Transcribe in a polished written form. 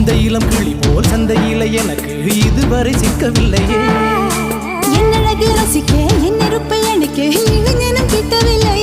இந்த இளம் கிளி போல் சந்தையில எனக்கு இதுவரை சிக்கவில்லையே. என் அழகு ரசிக்க என் நெருப்பை எனக்கு இளைஞனும் கிட்டவில்லை.